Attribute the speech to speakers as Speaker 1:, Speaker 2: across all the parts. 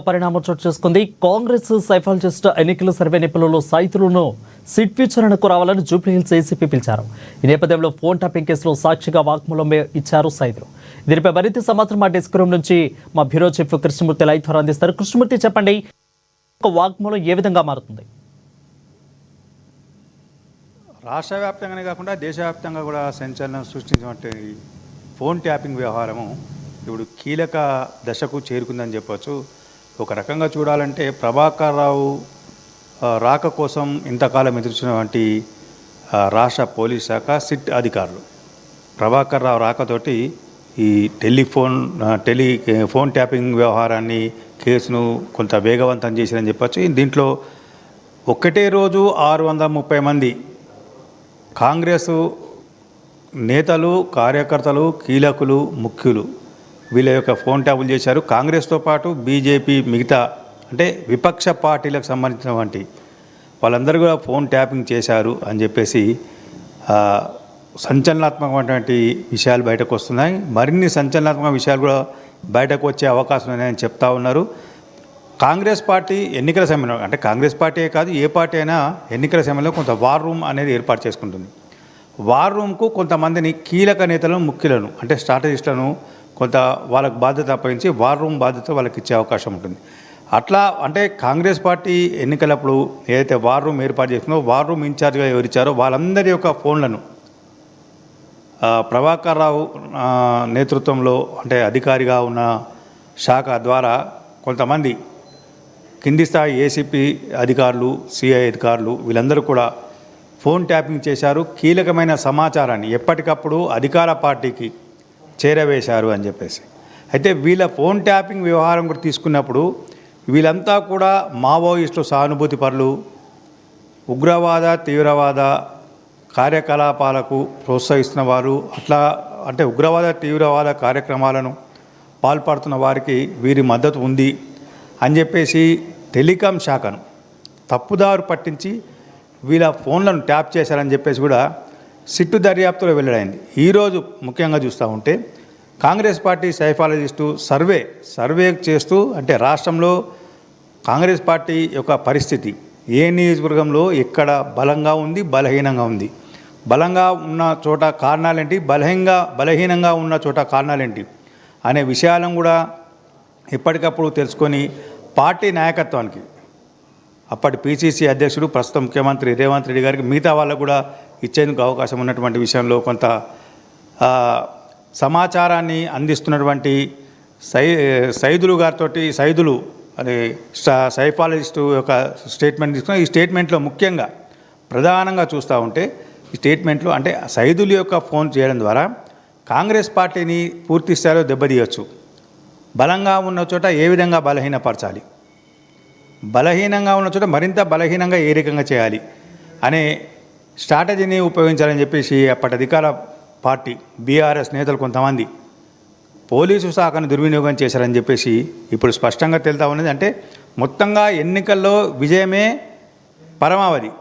Speaker 1: పరిణామం చోటు చేసుకుంది. కాంగ్రెస్ సైఫాలజిస్ట్ ఎన్నికల సర్వే నిపుణులు సైతులను సిట్ విచారణకు రావాలని జూబ్లీహిల్స్ ఏసీపీ పిలిచారు. ఈ నేపథ్యంలో ఫోన్ ట్యాపింగ్ కేసులో సాక్షిగా వాగ్మూలం ఇచ్చారు సైతులు. దీనిపై మరింత సమాచారం మా డెస్క్ రూమ్ నుంచి మా బ్యూరో చీఫ్ కృష్ణమూర్తి లైవ్ ద్వారా అందిస్తారు. కృష్ణమూర్తి, చెప్పండి, వాగ్మూలం ఏ విధంగా మారుతుంది?
Speaker 2: రాష్ట్ర వ్యాప్తంగానే కాకుండా దేశవ్యాప్తంగా కూడా సంచలనం సృష్టించినటువంటి ఫోన్ ట్యాపింగ్ వ్యవహారము ఇప్పుడు కీలక దశకు చేరుకుందని చెప్పవచ్చు. ఒక రకంగా చూడాలంటే ప్రభాకర్ రావు రాక కోసం ఇంతకాలం ఎదుర్కొన్నటువంటి రాష్ట్ర పోలీస్ శాఖ సిట్ అధికారులు ప్రభాకర్ రావు రాకతోటి ఈ ఫోన్ ట్యాపింగ్ వ్యవహారాన్ని కేసును కొంత వేగవంతం చేసిందని చెప్పచ్చు. దీంట్లో ఒక్కటే రోజు 630 మంది కాంగ్రెసు నేతలు, కార్యకర్తలు, కీలకులు, ముఖ్యులు వీళ్ళ యొక్క ఫోన్ ట్యాపులు చేశారు. కాంగ్రెస్తో పాటు బీజేపీ, మిగతా అంటే విపక్ష పార్టీలకు సంబంధించినటువంటి వాళ్ళందరూ కూడా ఫోన్ ట్యాపింగ్ చేశారు అని చెప్పేసి సంచలనాత్మకమైనటువంటి విషయాలు బయటకు వస్తున్నాయి. మరిన్ని సంచలనాత్మక విషయాలు కూడా బయటకు వచ్చే అవకాశం ఉన్నాయని చెప్తా ఉన్నారు. కాంగ్రెస్ పార్టీ ఎన్నికల సమయంలో, అంటే కాంగ్రెస్ పార్టీ కాదు ఏ పార్టీ అయినా ఎన్నికల సమయంలో కొంత వార్ రూమ్ అనేది ఏర్పాటు చేసుకుంటుంది. వార్ రూమ్కు కొంతమందిని కీలక నేతలను, ముఖ్యులను అంటే స్ట్రాటజిస్టులను కొంత వాళ్ళకు బాధ్యత అప్పగించి వార్ రూమ్ బాధ్యత వాళ్ళకి ఇచ్చే అవకాశం ఉంటుంది. అట్లా అంటే కాంగ్రెస్ పార్టీ ఎన్నికలప్పుడు ఏదైతే వార్ రూమ్ ఏర్పాటు చేస్తుందో వార్ రూమ్ ఇన్ఛార్జ్గా ఎవరిచ్చారో వాళ్ళందరి యొక్క ఫోన్లను ప్రభాకర్ రావు నేతృత్వంలో అంటే అధికారిగా ఉన్న శాఖ ద్వారా కొంతమంది కింది స్థాయి ఏసీపీ అధికారులు, సిఐ అధికారులు వీళ్ళందరూ కూడా ఫోన్ ట్యాపింగ్ చేశారు. కీలకమైన సమాచారాన్ని ఎప్పటికప్పుడు అధికార పార్టీకి చేరవేశారు అని చెప్పేసి. అయితే వీళ్ళ ఫోన్ ట్యాపింగ్ వ్యవహారం కూడా తీసుకున్నప్పుడు వీళ్ళంతా కూడా మావోయిస్టులు, సానుభూతి పరులు, ఉగ్రవాద, తీవ్రవాద కార్యకలాపాలకు ప్రోత్సహిస్తున్న వారు, అట్లా అంటే ఉగ్రవాద, తీవ్రవాద కార్యక్రమాలను పాల్పడుతున్న వారికి వీరి మద్దతు ఉంది అని చెప్పేసి టెలికాం శాఖను తప్పుదారు పట్టించి వీళ్ళ ఫోన్లను ట్యాప్ చేశారని చెప్పేసి కూడా సిట్టు దర్యాప్తులో వెల్లడైంది. ఈరోజు ముఖ్యంగా చూస్తూ ఉంటే కాంగ్రెస్ పార్టీ సైఫాలజిస్టు సర్వే చేస్తూ అంటే రాష్ట్రంలో కాంగ్రెస్ పార్టీ యొక్క పరిస్థితి ఏ నియోజకవర్గంలో ఎక్కడ బలంగా ఉంది, బలహీనంగా ఉంది, బలంగా ఉన్న చోట కారణాలేంటి, బలహీనంగా ఉన్న చోట కారణాలేంటి అనే విషయాలను కూడా ఎప్పటికప్పుడు తెలుసుకొని పార్టీ నాయకత్వానికి అప్పటి పిసిసి అధ్యక్షుడు ప్రస్తుతం ముఖ్యమంత్రి రేవంత్ రెడ్డి గారికి మిగతా వాళ్ళకు కూడా ఇచ్చేందుకు అవకాశం ఉన్నటువంటి విషయంలో కొంత సమాచారాన్ని అందిస్తున్నటువంటి సైదులు గారితో సైదులు అదే సైఫాలజిస్టు యొక్క స్టేట్మెంట్ తీసుకుని ఈ స్టేట్మెంట్లో ముఖ్యంగా ప్రధానంగా చూస్తూ ఉంటే ఈ స్టేట్మెంట్లో అంటే సైదుల యొక్క ఫోన్ చేయడం ద్వారా కాంగ్రెస్ పార్టీని పూర్తి స్థాయిలో దెబ్బతీయవచ్చు, బలంగా ఉన్న చోట ఏ విధంగా బలహీనపరచాలి, బలహీనంగా ఉన్న చోట మరింత బలహీనంగా ఏ రకంగా చేయాలి అనే స్ట్రాటజీని ఉపయోగించాలని చెప్పేసి అప్పటి అధికార పార్టీ బీఆర్ఎస్ నేతలు కొంతమంది పోలీసు శాఖను దుర్వినియోగం చేశారని చెప్పేసి ఇప్పుడు స్పష్టంగా తెలుతా ఉన్నది. అంటే మొత్తంగా ఎన్నికల్లో విజయమే పరమావధి.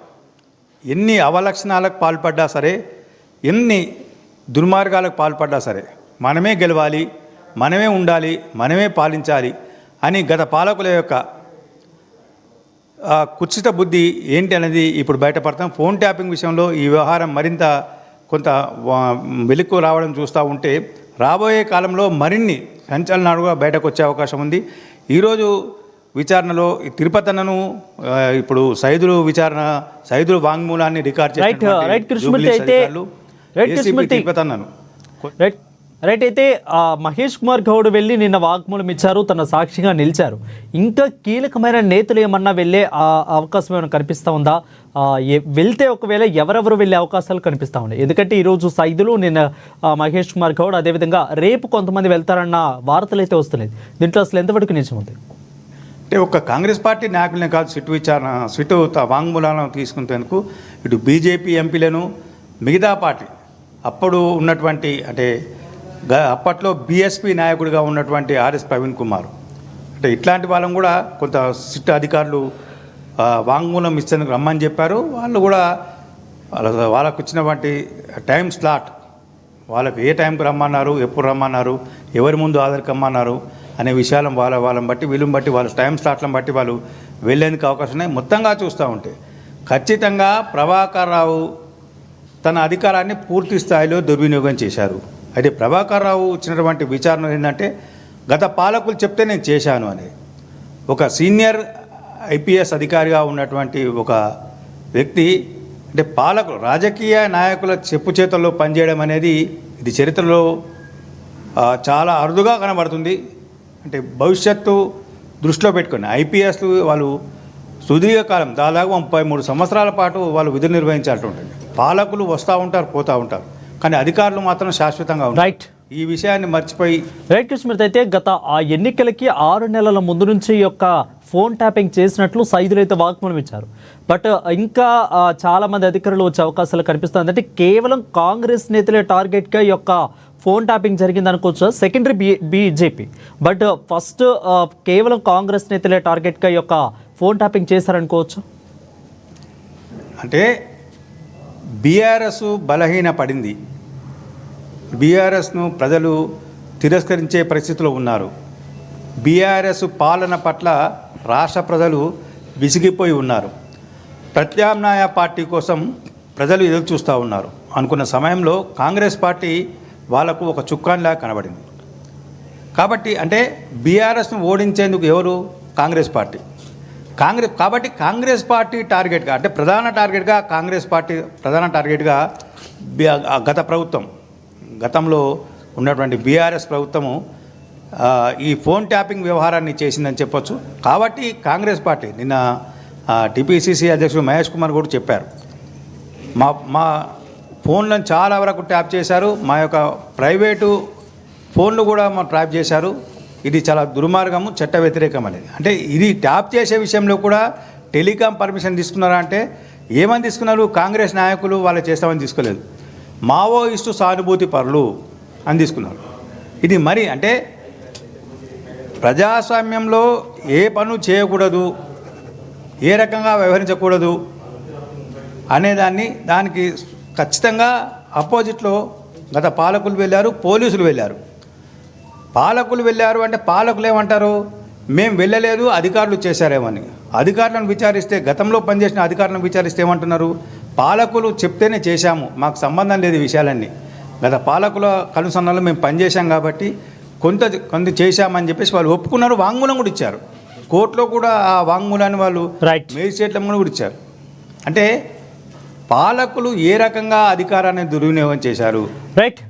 Speaker 2: ఎన్ని అవలక్షణాలకు పాల్పడ్డా సరే, ఎన్ని దుర్మార్గాలకు పాల్పడ్డా సరే మనమే గెలవాలి, మనమే ఉండాలి, మనమే పాలించాలి అని గత పాలకుల యొక్క కుత్సిత బుద్ధి ఏంటి అనేది ఇప్పుడు బయటపడతాం. ఫోన్ ట్యాపింగ్ విషయంలో ఈ వ్యవహారం మరింత కొంత వెలుక్కు రావడం చూస్తూ ఉంటే రాబోయే కాలంలో మరిన్ని సంచలనాలుగా బయటకు వచ్చే అవకాశం ఉంది. ఈరోజు విచారణలో తిరుపతన్నను ఇప్పుడు సైదులు వాంగ్మూలాన్ని రికార్డ్ చేసిన తిరుపతన్నను
Speaker 1: రైట్. అయితే మహేష్ కుమార్ గౌడ్ వెళ్ళి నిన్న వాగ్మూలం ఇచ్చారు, తన సాక్షిగా నిలిచారు. ఇంకా కీలకమైన నేతలు ఏమన్నా వెళ్ళే అవకాశం ఏమైనా కనిపిస్తూ ఉందా? వెళ్తే ఒకవేళ ఎవరెవరు వెళ్ళే అవకాశాలు కనిపిస్తూ ఉన్నాయి? ఎందుకంటే ఈరోజు సైదులు, నిన్న మహేష్ కుమార్ గౌడ్, అదేవిధంగా రేపు కొంతమంది వెళ్తారన్న వార్తలు అయితే వస్తున్నాయి. దీంట్లో అసలు ఎంతవరకు నిజం ఉంది?
Speaker 2: అంటే ఒక కాంగ్రెస్ పార్టీ నాయకులనే కాదు సిట్టు వాంగ్మూలాలను తీసుకునేందుకు ఇటు బీజేపీ ఎంపీలను, మిగతా పార్టీ అప్పుడు ఉన్నటువంటి అంటే అప్పట్లో బీఎస్పీ నాయకుడిగా ఉన్నటువంటి ఆర్ఎస్ ప్రవీణ్ కుమార్ అంటే ఇట్లాంటి వాళ్ళని కూడా కొంత సిట్ అధికారులు వాంగ్మూలం ఇచ్చేందుకు రమ్మని చెప్పారు. వాళ్ళు కూడా వాళ్ళకు వచ్చినటువంటి టైం స్లాట్, వాళ్ళకు ఏ టైంకి రమ్మన్నారు, ఎప్పుడు రమ్మన్నారు, ఎవరి ముందు హాజరు కమ్మన్నారు అనే విషయాలను వాళ్ళని బట్టి వీళ్ళని బట్టి వాళ్ళ టైం స్లాట్లను బట్టి వాళ్ళు వెళ్ళేందుకు అవకాశం ఉన్నాయి. మొత్తంగా చూస్తూ ఉంటే ఖచ్చితంగా ప్రభాకర్ రావు తన అధికారాన్ని పూర్తి స్థాయిలో దుర్వినియోగం చేశారు. అయితే ప్రభాకర్ రావు ఇచ్చినటువంటి విచారణ ఏంటంటే గత పాలకులు చెప్తే నేను చేశాను అని. ఒక సీనియర్ ఐపీఎస్ అధికారిగా ఉన్నటువంటి ఒక వ్యక్తి అంటే పాలకులు రాజకీయ నాయకుల చెప్పు చేతుల్లో పనిచేయడం అనేది ఇది చరిత్రలో చాలా అరుదుగా కనబడుతుంది. అంటే భవిష్యత్తు దృష్టిలో పెట్టుకుని ఐపీఎస్లు వాళ్ళు సుదీర్ఘకాలం దాదాపు 33 సంవత్సరాల పాటు వాళ్ళు విధులు నిర్వహించాల్సి ఉంటుంది. పాలకులు వస్తూ ఉంటారు, పోతూ ఉంటారు, కానీ అధికారులు మాత్రం శాశ్వతంగా ఉంటారు.
Speaker 1: రైట్,
Speaker 2: ఈ విషయాన్ని మర్చిపోయి
Speaker 1: రైట్ కృష్ణమూర్తి, అయితే గత ఆ ఎన్నికలకి 6 నెలల ముందు నుంచి ఈ యొక్క ఫోన్ ట్యాపింగ్ చేసినట్లు సైదులు అయితే వాగ్మూలం ఇచ్చారు. బట్ ఇంకా చాలా మంది అధికారులు వచ్చే అవకాశాలు కనిపిస్తుంది. అంటే కేవలం కాంగ్రెస్ నేతలే టార్గెట్గా ఈ యొక్క ఫోన్ ట్యాపింగ్ జరిగింది అనుకోవచ్చు, సెకండరీ బీజేపీ. బట్ ఫస్ట్ కేవలం కాంగ్రెస్ నేతలే టార్గెట్గా ఈ యొక్క ఫోన్ ట్యాపింగ్ చేశారనుకోవచ్చు.
Speaker 2: అంటే బీఆర్ఎస్ బలహీన పడింది, బీఆర్ఎస్ను ప్రజలు తిరస్కరించే పరిస్థితిలో ఉన్నారు. బీఆర్ఎస్ పాలన పట్ల రాష్ట్ర ప్రజలు విసిగిపోయి ఉన్నారు. ప్రత్యామ్నాయ పార్టీ కోసం ప్రజలు ఎదురు చూస్తూ ఉన్నారు. అనుకున్న సమయంలో కాంగ్రెస్ పార్టీ వాళ్లకు ఒక చుక్కానిలా కనబడింది. కాబట్టి అంటే బీఆర్ఎస్ను ఓడించేందుకు ఎవరు? కాంగ్రెస్ పార్టీ. కాబట్టి కాంగ్రెస్ పార్టీ టార్గెట్గా అంటే ప్రధాన టార్గెట్గా కాంగ్రెస్ పార్టీ ప్రధాన టార్గెట్గా గత ప్రభుత్వం, గతంలో ఉన్నటువంటి బీఆర్ఎస్ ప్రభుత్వము ఈ ఫోన్ ట్యాపింగ్ వ్యవహారాన్ని చేసిందని చెప్పొచ్చు. కాబట్టి కాంగ్రెస్ పార్టీ నిన్న టీపీసీసీ అధ్యక్షుడు మహేష్ కుమార్ కూడా చెప్పారు, మా ఫోన్లను చాలా వరకు ట్యాప్ చేశారు, మా యొక్క ప్రైవేటు ఫోన్లు కూడా ట్యాప్ చేశారు, ఇది చాలా దుర్మార్గము, చట్ట వ్యతిరేకం అనేది. అంటే ఇది ట్యాప్ చేసే విషయంలో కూడా టెలికాం పర్మిషన్ తీసుకున్నారా అంటే ఏమని తీసుకున్నారు? కాంగ్రెస్ నాయకులు వాళ్ళు చేస్తామని తీసుకోలేదు, మావోయిస్టు సానుభూతి పరులు అని తీసుకున్నారు. ఇది మరి అంటే ప్రజాస్వామ్యంలో ఏ పనులు చేయకూడదు, ఏ రకంగా వ్యవహరించకూడదు దానికి ఖచ్చితంగా అపోజిట్లో గత పాలకులు వెళ్ళారు, పోలీసులు వెళ్ళారు. పాలకులు వెళ్ళారు అంటే పాలకులు ఏమంటారు? మేము వెళ్ళలేదు, అధికారులు చేశారేమని. అధికారులను విచారిస్తే, గతంలో పనిచేసిన అధికారులను విచారిస్తే ఏమంటున్నారు? పాలకులు చెప్తేనే చేశాము, మాకు సంబంధం లేదు ఈ విషయాలన్నీ, గత పాలకుల కనుసన్నలో మేము పనిచేశాం కాబట్టి కొంత చేశామని చెప్పేసి వాళ్ళు ఒప్పుకున్నారు. వాంగ్మూలం కూడా ఇచ్చారు, కోర్టులో కూడా ఆ వాంగ్మూలాన్ని వాళ్ళు మేజిస్ట్రేట్ల కూడా ఇచ్చారు. అంటే పాలకులు ఏ రకంగా అధికారాన్ని దుర్వినియోగం చేశారు.
Speaker 1: రైట్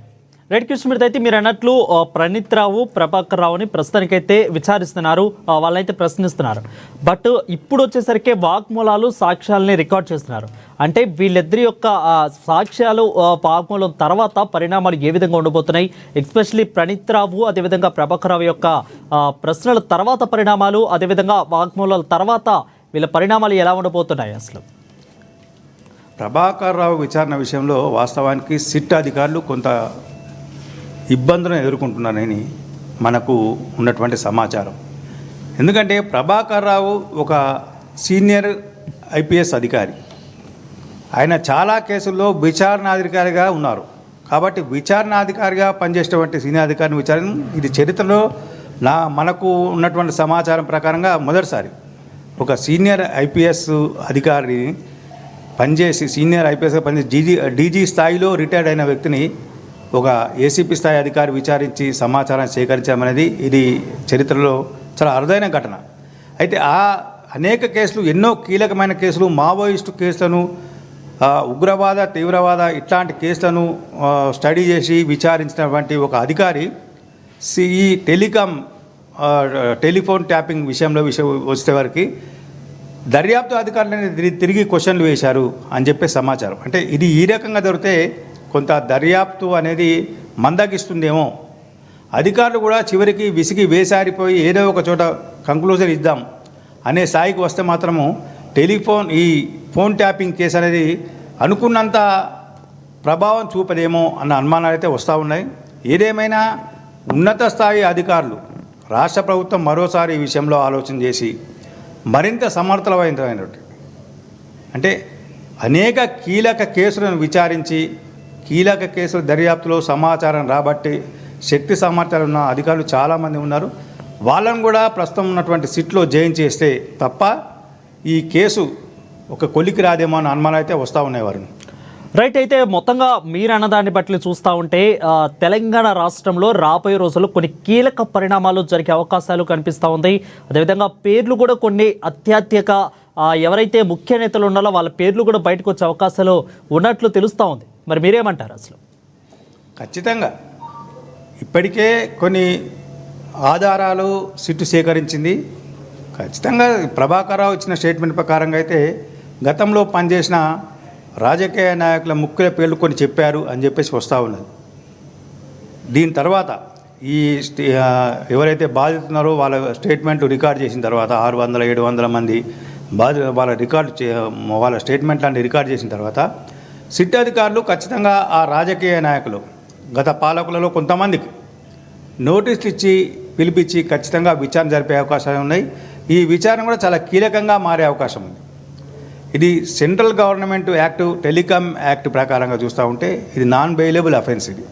Speaker 1: కృష్ణమూర్తి, అయితే మీరు అన్నట్లు ప్రణీత్ రావు, ప్రభాకర్ రావుని ప్రస్తుతానికైతే విచారిస్తున్నారు, వాళ్ళైతే ప్రశ్నిస్తున్నారు. బట్ ఇప్పుడు వచ్చేసరికి వాగ్మూలాలు, సాక్ష్యాలని రికార్డ్ చేస్తున్నారు. అంటే వీళ్ళిద్దరి యొక్క సాక్ష్యాలు, వాగ్మూలం తర్వాత పరిణామాలు ఏ విధంగా ఉండబోతున్నాయి, ఎస్పెషల్లీ ప్రణీత్ రావు అదేవిధంగా ప్రభాకర్ రావు యొక్క ప్రశ్నల తర్వాత పరిణామాలు, అదేవిధంగా వాగ్మూలాల తర్వాత వీళ్ళ పరిణామాలు ఎలా ఉండబోతున్నాయి? అసలు
Speaker 2: ప్రభాకర్ రావు విచారణ విషయంలో వాస్తవానికి సిట్ అధికారులు కొంత ఇబ్బందులను ఎదుర్కొంటున్నారని మనకు ఉన్నటువంటి సమాచారం. ఎందుకంటే ప్రభాకర్ రావు ఒక సీనియర్ ఐపీఎస్ అధికారి, ఆయన చాలా కేసుల్లో విచారణాధికారిగా ఉన్నారు. కాబట్టి విచారణాధికారిగా పనిచేసేటువంటి సీనియర్ అధికారిని విచారణ ఇది చరిత్రలో మనకు ఉన్నటువంటి సమాచారం ప్రకారంగా మొదటిసారి ఒక సీనియర్ ఐపీఎస్ అధికారిని పనిచేసి సీనియర్ ఐపీఎస్గా పనిచేసి డీజీ స్థాయిలో రిటైర్డ్ అయిన వ్యక్తిని ఒక ఏసీపీ స్థాయి అధికారి విచారించి సమాచారం సేకరించడం అనేది ఇది చరిత్రలో చాలా అరుదైన ఘటన. అయితే అనేక కేసులు, ఎన్నో కీలకమైన కేసులు, మావోయిస్టు కేసులను, ఉగ్రవాద, తీవ్రవాద ఇట్లాంటి కేసులను స్టడీ చేసి విచారించినటువంటి ఒక అధికారి ఈ టెలిఫోన్ ట్యాపింగ్ విషయం వచ్చే వరకు దర్యాప్తు అధికారులని తిరిగి క్వశ్చన్లు వేశారు అని చెప్పే సమాచారం. అంటే ఇది ఈ రకంగా జరిగితే కొంత దర్యాప్తు అనేది మందగిస్తుందేమో, అధికారులు కూడా చివరికి విసిగి వేసారిపోయి ఏదో ఒక చోట కంక్లూజన్ ఇద్దాం అనే స్థాయికి వస్తే మాత్రము ఈ ఫోన్ ట్యాపింగ్ కేసు అనేది అనుకున్నంత ప్రభావం చూపదేమో అన్న అనుమానాలు అయితే వస్తూ ఉన్నాయి. ఏదేమైనా ఉన్నత స్థాయి అధికారులు, రాష్ట్ర ప్రభుత్వం మరోసారి ఈ విషయంలో ఆలోచన చేసి మరింత సమర్థవంతమైనటువంటి అంటే అనేక కీలక కేసులను విచారించి కీలక కేసుల దర్యాప్తులో సమాచారం రాబట్టి శక్తి సామర్థ్యాలు ఉన్న అధికారులు చాలామంది ఉన్నారు. వాళ్ళను కూడా ప్రస్తుతం ఉన్నటువంటి సిట్లో జాయిన్ చేస్తే తప్ప ఈ కేసు ఒక కొలికి రాదేమో అని అనుమానం అయితే వస్తూ ఉన్నాయి వారిని.
Speaker 1: రైట్. అయితే మొత్తంగా మీరు అన్నదాన్ని బట్టి చూస్తూ ఉంటే తెలంగాణ రాష్ట్రంలో రాబోయే రోజుల్లో కొన్ని కీలక పరిణామాలు జరిగే అవకాశాలు కనిపిస్తూ ఉంది. అదేవిధంగా పేర్లు కూడా కొన్ని అత్యధిక ఎవరైతే ముఖ్య నేతలు ఉన్నారో వాళ్ళ పేర్లు కూడా బయటకు వచ్చే అవకాశాలు ఉన్నట్లు తెలుస్తూ ఉంది. మరి మీరేమంటారు? అసలు
Speaker 2: ఖచ్చితంగా ఇప్పటికే కొన్ని ఆధారాలు సిట్టు సేకరించింది. ఖచ్చితంగా ప్రభాకర్ రావు ఇచ్చిన స్టేట్మెంట్ ప్రకారంగా అయితే గతంలో పనిచేసిన రాజకీయ నాయకుల ముఖ్యుల పేర్లు కొన్ని చెప్పారు అని చెప్పేసి వస్తూ ఉన్నది. దీని తర్వాత ఈ ఎవరైతే బాధితున్నారో వాళ్ళ స్టేట్మెంట్ రికార్డ్ చేసిన తర్వాత 600-700 మంది వాళ్ళ స్టేట్మెంట్ లాంటి రికార్డ్ చేసిన తర్వాత సిట్ అధికారులు ఖచ్చితంగా ఆ రాజకీయ నాయకులు గత పాలకులలో కొంతమందికి నోటీసులు ఇచ్చి పిలిపించి ఖచ్చితంగా విచారణ జరిపే అవకాశాలు ఉన్నాయి. ఈ విచారణ కూడా చాలా కీలకంగా మారే అవకాశం ఉంది. ఇది central government act telecom act ప్రకారంగా చూస్తూ ఉంటే ఇది నాన్ బెయిలబుల్ అఫెన్స్. ఇది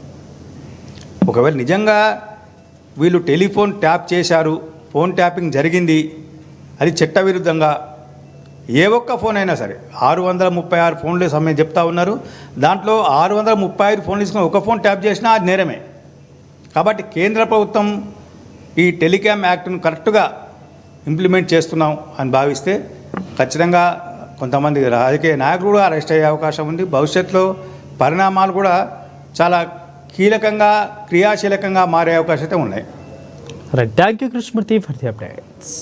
Speaker 2: ఒకవేళ నిజంగా వీళ్ళు టెలిఫోన్ ట్యాప్ చేశారు, ఫోన్ ట్యాపింగ్ జరిగింది, అది చట్టవిరుద్ధంగా ఏ ఒక్క ఫోన్ అయినా సరే 636 ఫోన్లు సమయం చెప్తా ఉన్నారు. దాంట్లో 635 ఫోన్లు తీసుకుని ఒక ఫోన్ ట్యాప్ చేసినా అది నేరమే. కాబట్టి కేంద్ర ప్రభుత్వం ఈ టెలికాం యాక్ట్ను కరెక్ట్గా ఇంప్లిమెంట్ చేస్తున్నాం అని భావిస్తే ఖచ్చితంగా కొంతమంది రాజకీయ నాయకులు కూడా అరెస్ట్ అయ్యే అవకాశం ఉంది. భవిష్యత్తులో పరిణామాలు కూడా చాలా కీలకంగా క్రియాశీలకంగా మారే అవకాశం అయితే ఉన్నాయి.
Speaker 1: Right. Thank you Krishnamurthy for the updates.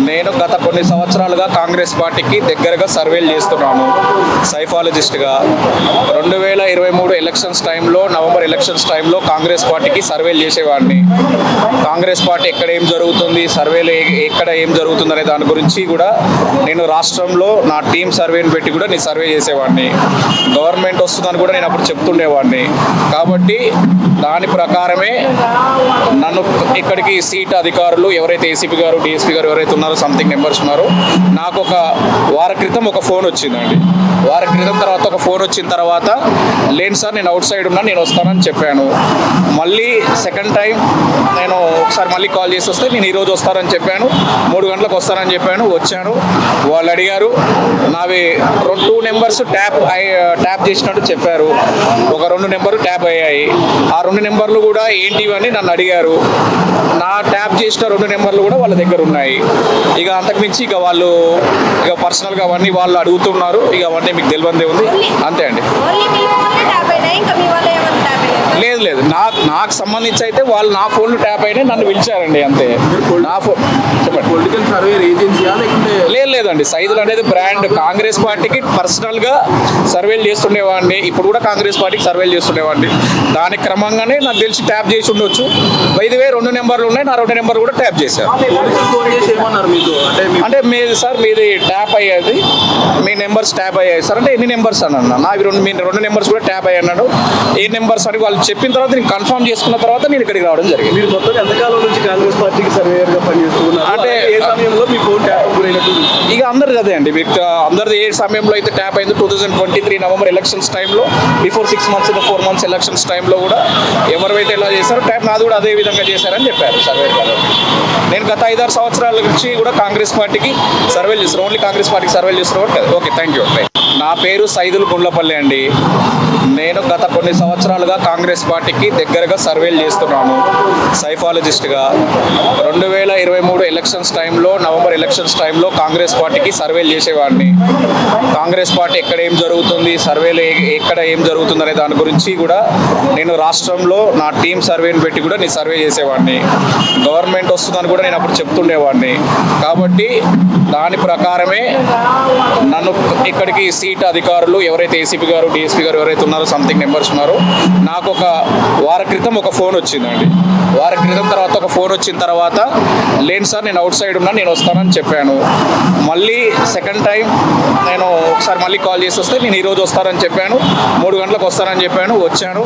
Speaker 3: నేను గత కొన్ని సంవత్సరాలుగా కాంగ్రెస్ పార్టీకి దగ్గరగా సర్వేలు చేస్తున్నాను సైఫాలజిస్ట్గా. 2023 ఎలక్షన్స్ టైంలో, నవంబర్ ఎలక్షన్స్ టైంలో కాంగ్రెస్ పార్టీకి సర్వేలు చేసేవాడిని. కాంగ్రెస్ పార్టీ ఎక్కడ ఏం జరుగుతుంది, సర్వేలు ఎక్కడ ఏం జరుగుతుంది అనే దాని గురించి కూడా నేను రాష్ట్రంలో నా టీం సర్వేని పెట్టి కూడా నేను సర్వే చేసేవాడిని. గవర్నమెంట్ వస్తుందని కూడా నేను అప్పుడు చెప్తుండేవాడిని. కాబట్టి దాని ప్రకారమే నన్ను ఇక్కడికి సీట్ అధికారులు ఎవరైతే ఏసీపీ గారు, డిఎస్పీ గారు ఎవరైతే ఉన్నారో, సంథింగ్ మెంబర్స్ ఉన్నారు, నాకు ఒక వారం క్రితం ఒక ఫోన్ వచ్చిందండి. వారం క్రితం తర్వాత ఒక ఫోన్ వచ్చిన తర్వాత, లేని సార్ నేను అవుట్ సైడ్ ఉన్నాను, నేను వస్తానని చెప్పాను. మళ్ళీ సెకండ్ టైం నేను ఒకసారి మళ్ళీ కాల్ చేసి వస్తే నేను ఈరోజు వస్తానని చెప్పాను, 3 గంటలకు వస్తానని చెప్పాను. వచ్చాను, వాళ్ళు అడిగారు, నావి 2 నెంబర్స్ ట్యాప్ చేసినట్టు చెప్పారు. ఒక 2 నెంబర్లు ట్యాప్ అయ్యాయి. ఆ 2 నెంబర్లు కూడా ఏంటివి అని నన్ను అడిగారు. నా ట్యాప్ చేసిన 2 నెంబర్లు కూడా వాళ్ళ దగ్గర ఉన్నాయి. ఇక అంతకుమించి ఇక వాళ్ళు ఇక పర్సనల్గా అవన్నీ వాళ్ళు అడుగుతున్నారు. ఇక అవన్నీ మీకు తెలియదే ఉంది, అంతే అండి. లేదు లేదు, నాకు సంబంధించి అయితే వాళ్ళు నా ఫోన్లు ట్యాప్ అయినా నన్ను పిలిచారండి, అంతే. నా ఫోన్ చెప్పండి.
Speaker 4: పొలిటికల్ సర్వేర్ ఏజెన్సీయా లేకుంటే?
Speaker 3: లేదండి, సైదులు అనేది బ్రాండ్. కాంగ్రెస్ పార్టీకి పర్సనల్గా సర్వేలు చేస్తుండేవాడిని, ఇప్పుడు కూడా కాంగ్రెస్ పార్టీకి సర్వేలు చేస్తుండేవాడిని. దాని క్రమంగానే నాకు తెలిసి ట్యాప్ చేసి ఉండొచ్చు. వైద్యవే 2 నెంబర్లు ఉన్నాయి, నా 2 నెంబర్లు కూడా ట్యాప్ చేశారు. అంటే మీది సార్, మీది ట్యాప్ అయ్యేది, మీ నెంబర్స్ ట్యాప్ అయ్యాయి సార్ అంటే ఎన్ని నెంబర్స్ అని అన్నా. నావి మీ 2 నెంబర్స్ కూడా ట్యాప్ అయ్యి అన్నాడు. ఏ నెంబర్స్ అని వాళ్ళు చెప్పిన తర్వాత నేను కన్ఫర్మ్ చేసుకున్న తర్వాత నేను ఇక్కడికి రావడం జరిగింది.
Speaker 4: మీరు మొత్తం ఎంతకాలం నుంచి కాంగ్రెస్ పార్టీకి సర్వేయర్గా పనిచేస్తున్నారు?
Speaker 3: అంటే
Speaker 4: ఏ సమయంలో మీ ఫోన్ ట్యాప్ గురైనట్టు?
Speaker 3: ఇక అందరిది అదే అండి. మీకు అందరిది ఏ సమయంలో అయితే ట్యాప్ అయిందో 2023 నవంబర్ ఎలక్షన్స్ టైంలో బిఫోర్ 6 months 4 months ఎలక్షన్స్ టైంలో కూడా ఎవరైతే ఎలా చేశారో ట్యాప్ నాది కూడా అదే విధంగా చేశారని చెప్పారు సర్వే గారు. నేను గత 5-6 సంవత్సరాల నుంచి కూడా కాంగ్రెస్ పార్టీకి సర్వేలు చేస్తున్నాను. ఓన్లీ కాంగ్రెస్ పార్టీకి సర్వేలు చేస్తున్నాను కదా. Okay, thank you. నా పేరు సైదుల్ గుండ్లపల్లి అండి. నేను గత కొన్ని సంవత్సరాలుగా కాంగ్రెస్ పార్టీకి దగ్గరగా సర్వేలు చేస్తున్నాను సైఫాలజిస్ట్గా. 2023 ఎలక్షన్స్ టైంలో నవంబర్ ఎలక్షన్స్ టైంలో కాంగ్రెస్ పార్టీకి సర్వేలు చేసేవాడిని. కాంగ్రెస్ పార్టీ ఎక్కడ ఏం జరుగుతుంది, సర్వేలు ఎక్కడ ఏం జరుగుతుంది అనే దాని గురించి కూడా నేను రాష్ట్రంలో నా టీం సర్వేని పెట్టి కూడా నేను సర్వే చేసేవాడిని. గవర్నమెంట్ వస్తుందని కూడా నేను అప్పుడు చెప్తుండేవాడిని. కాబట్టి దాని ప్రకారమే నన్ను ఇక్కడికి సీట్ అధికారులు ఎవరైతే ఏసీపీ గారు డిఎస్పీ గారు ఎవరైతే ఉన్నారో సంథింగ్ మెంబర్స్ ఉన్నారో నాకు ఒక వారం క్రితం ఒక ఫోన్ వచ్చిందండి. వారం క్రితం తర్వాత ఒక ఫోన్ వచ్చిన తర్వాత లేని సార్ నేను అవుట్ సైడ్ ఉన్నాను, నేను వస్తానని చెప్పాను. మళ్ళీ సెకండ్ టైం నేను ఒకసారి మళ్ళీ కాల్ చేసి వస్తే నేను ఈరోజు వస్తానని చెప్పాను. 3 గంటలకు వస్తానని చెప్పాను. వచ్చాను.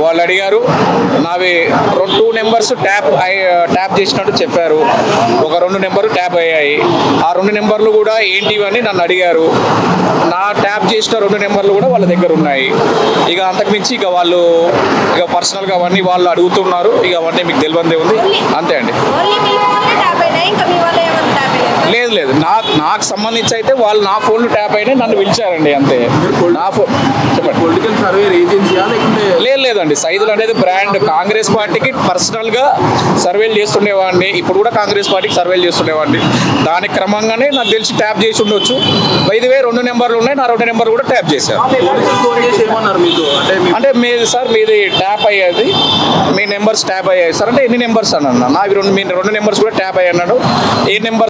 Speaker 3: వాళ్ళు అడిగారు, నావి 2 నెంబర్స్ ట్యాప్ చేసినట్టు చెప్పారు. ఒక 2 నెంబర్లు ట్యాప్ అయ్యాయి. ఆ 2 నెంబర్లు కూడా ఏంటివి అని నన్ను అడిగారు. నా ట్యాప్ చేసిన 2 నెంబర్లు కూడా వాళ్ళ దగ్గర ఉన్నాయి. ఇక అంతకుమించి ఇక వాళ్ళు ఇక పర్సనల్గా అవన్నీ వాళ్ళు అడుగుతున్నారు. ఇక అవన్నీ మీకు తెలియదే ఉంది. అంతే అండి. లేదు లేదు, నాకు సంబంధించి అయితే వాళ్ళు నా ఫోన్లు ట్యాప్ అయినాయి, నన్ను పిలిచారండి. అంతే. నా ఫోన్ చెప్పండి.
Speaker 4: పొలిటికల్ సర్వే ఏజెన్సీయా లేకుంటే
Speaker 3: లేదండి, సైదుల్ అనేది బ్రాండ్. కాంగ్రెస్ పార్టీకి పర్సనల్గా సర్వేలు చేస్తుండేవాడిని. ఇప్పుడు కూడా కాంగ్రెస్ పార్టీకి సర్వేలు చేస్తుండేవాడిని. దాని క్రమంగానే నాకు తెలిసి ట్యాప్ చేసి ఉండొచ్చు. వైదివే 2 నెంబర్లు ఉన్నాయి, నా 2 నెంబర్లు కూడా ట్యాప్ చేశారు.
Speaker 4: పోలీసులు ఫోన్ చేసి ఏమన్నారు మీకు?
Speaker 3: అంటే మీది సార్ మీది ట్యాప్ అయ్యేది, మీ నెంబర్స్ ట్యాప్ అయ్యాయి సార్ అంటే ఎన్ని నెంబర్స్ అని అన్నా. నావి 2 నెంబర్స్ కూడా ట్యాప్ అయ్యి అన్నాడు. ఏ నెంబర్